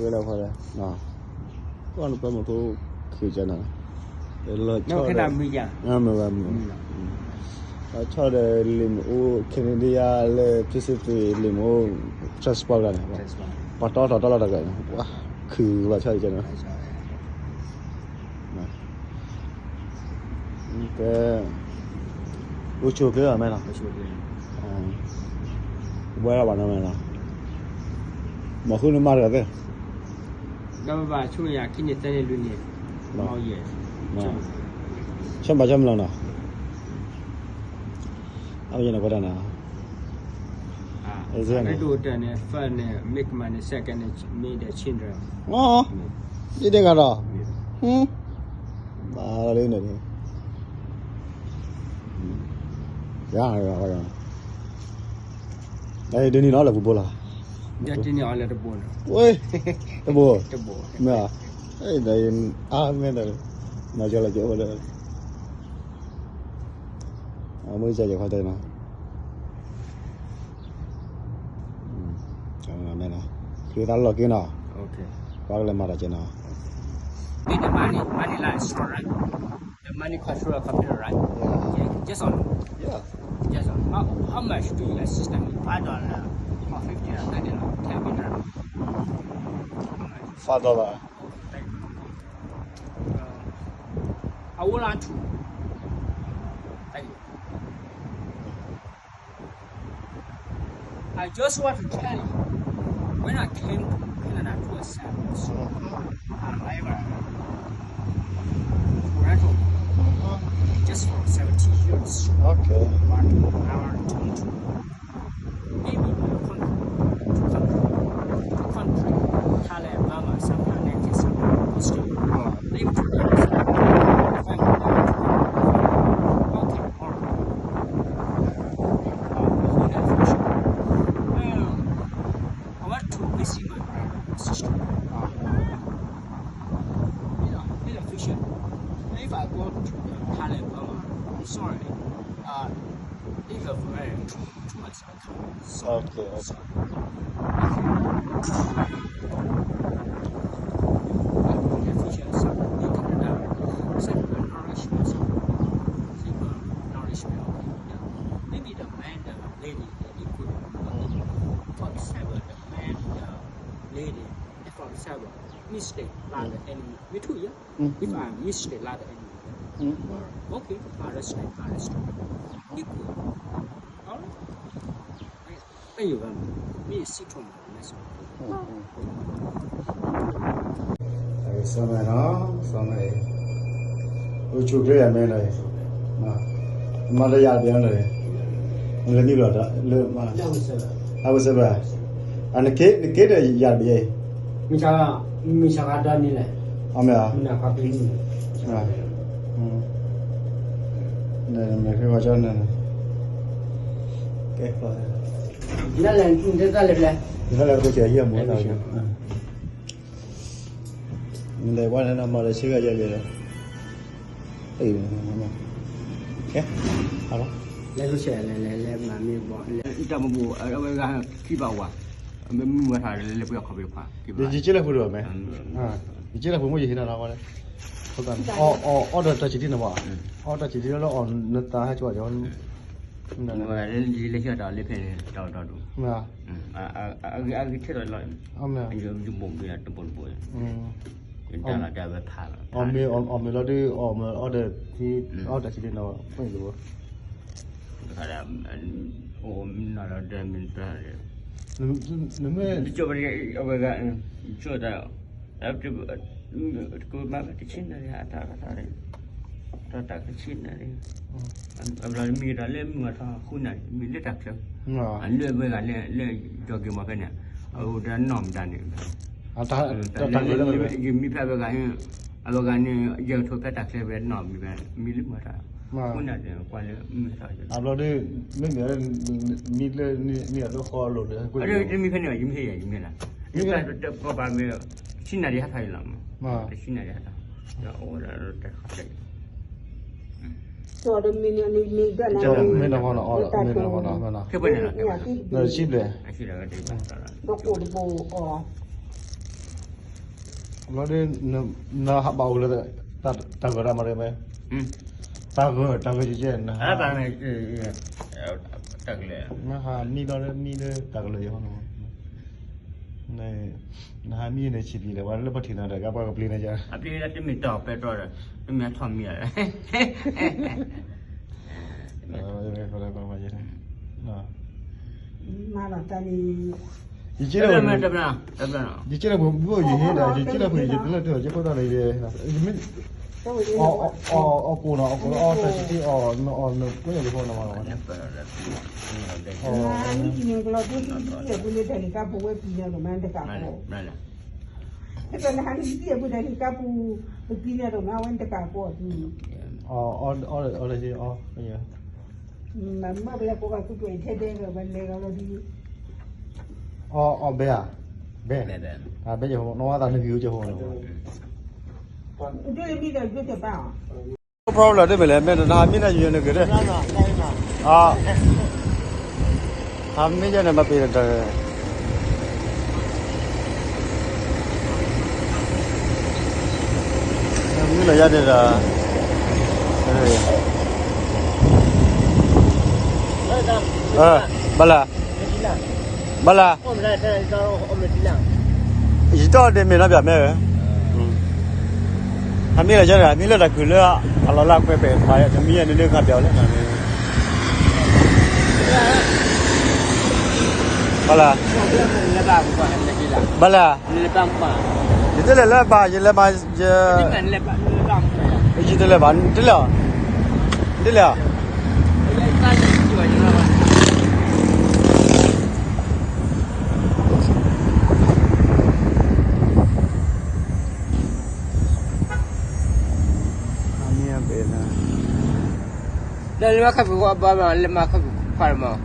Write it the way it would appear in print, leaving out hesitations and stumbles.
为了回来啊，完了把木头开着呢，了那看他没讲，没完没，炒的林乌肯定的呀，了就是对林乌transport了呢，把到了这个，哇，คือว่าใช่จังนะก็อุชูเกลือไหมล่ะไว้ละวันนั้นไหมล่ะหมอคุณมาแล้วเด้อแล้วว่าช่วยอยากกินเนี่ยแต่รุ่นนี้เมาเยอะฉันบ่จำแล้วนะเอาอย่างนั้นก็ได้นะไอ้ดูแต่เนี่ย first เนี่ย make money second เนี่ย made the children อ๋อนี่เด็กกันเหรอมาเลยเนี่ยရတယ်ပါတော့အဲဒီနေ့တော့လည်းဘူးလားညတင်ရအောင်လည်းတပေါ်နော်ဝေးတဘောမအဲ့ဒါအားမင်းတယ်မကြောက်လိုက်ကြောက်တယ်အမွေးကြရခတဲ့နော်ကျွန်တော်လည်းခေတ္တလောက်ကင်းတော့โอเคဘာလည်းမှာကျွန်တော် Need the money like store right the money control computer right just on yeah yes how much do you assist them $5 or $50 $30 $10 $5 I would like to thank you I just want to tell you when I came to Canada to establish however Toronto just for 70 years okay but I want to maybe to country Thailand Burma somewhere like this Australia live together If I go to Thailand, I'm sorry. If I'm very too much, I can't. So, okay maybe the man, the lady, they could. For example, the man, the lady, for example, mistake like the enemy. Me too, yeah. If I mistake like the enemy, okay, I understand. Equal. All right. Hey, you want me to sit on my mess. ဆောင်းမယ်နော်ဆောင်းမယ်ဟိုချုပ်ပြရမယ်လေမမရပြန်လေလည်းမြည်လို့တော့လေမအဝစပဲအနေကေတဲ့ရပြီမိချာကတာနေလေ အမေမနာပါပြီဟာနေခေဝါချန်နေကဲပါလာလန်တက်တက်လေလေဒီလည်းကိုချေရမောတာလေဘာနဲ့မှလည်းရှိကြကြတယ်အေးကဲဟာလားလဲလို့ရှိရင်လဲမမီပေါ့တမဘူအဝဲကခိပါဝါမမထားတယ်လဲပြောခပေးခွာဒီကြည့်လိုက်ဖို့တော့မယ်ဟာဒီကြည့်လိုက်ဖို့မရဟနာလားဟုတ်တယ်အော်ဒါတချီတင်နော်အော်တချီတင်တော့အော်နတာဟကြောကြောနော်လေလေချတာလေဖင်တောက်တူမှန်အာထက်တော့လောက်ဟုတ်မယ်အယုံဒီပုံပြတပုံပေါ်တန်လာတယ်ပဲထားအော်မေလော်ဒီအော်ဒါဒီအော်တချီတင်တော့ဖွင့်လို့ခါရဟိုနာရတဲ့မင်းတာရနမဲဒီကျော်ရအဝဲကကျော်တော့အဲ့ဒီကိုမတချင်းနေရတာတယ်တော့တက်ချင်းနေတယ်အဘလာမီရလည်းမထားခုနိုင်မီလက်တက်ချက်အလွယ်ပဲကလည်းကြော်ကြမှာပဲနဲ့ဟိုတန်းနော်မတန်းနေအတာလည်းမိဖက်ပဲကဟင်းအလောကနေရောက်ထုတ်တက်ချက်ပဲနော်မီပဲမီလိမထားခုနိုင်တယ်ကွာလည်းမထားရအဘလာဒီမင်းရမီလည်းနေရတော့ခေါ်လို့လေကိုအဲ့ဒီမိဖက်နေရင်းဖြစ်ရင်းမလားမိဖက်တော့ပါမယ်ရှင်းနေရထားရလားရှင်းနေရထားအော်တော့တက်ခက်တော်တယ်မင်းနေကလည်းမင်းတော့ဟောတော့မင်းတော့ဟောတော့ခက်ပဲလားရှိတယ်ရှိတယ်ကတိပါတာတော့ကိုဘောအော်老的那还包了的，大哥他妈的没？大哥就这呢。啊，当然大个嘞。那还米到的大哥了以后呢？那还米那起皮的，完了不听他的，干嘛个不理那家？啊，别人这没到，别到了，这没汤面了。后来干嘛去了？啊。妈了，咱们。你记得不？这不你记得不？以前的，你记得不？以前的都就不到那个，你们。过了，这是那不要就过了嘛。你今年个老多也不能在你家不会比那个蛮的干过。这个还是也不在你家不比那个蛮稳的干过。那些哎呀。妈妈不要过个做对天天个问那个了的。别啊，别就好，那咱那边就好了。这里面的就办啊。problem 对不对？没得那没得就那个的。啊。他没叫那么别的。没了呀这个。巴拉。我们来这找我们质量。一到的没那边没。还没来家的，没来的去了，阿拉拉快别快，就没人那看表了。巴拉。巴拉。你这来吧，你来吧，这。你这来吧，这了。这了。Lemah kabu apa? Lemah kabu farma.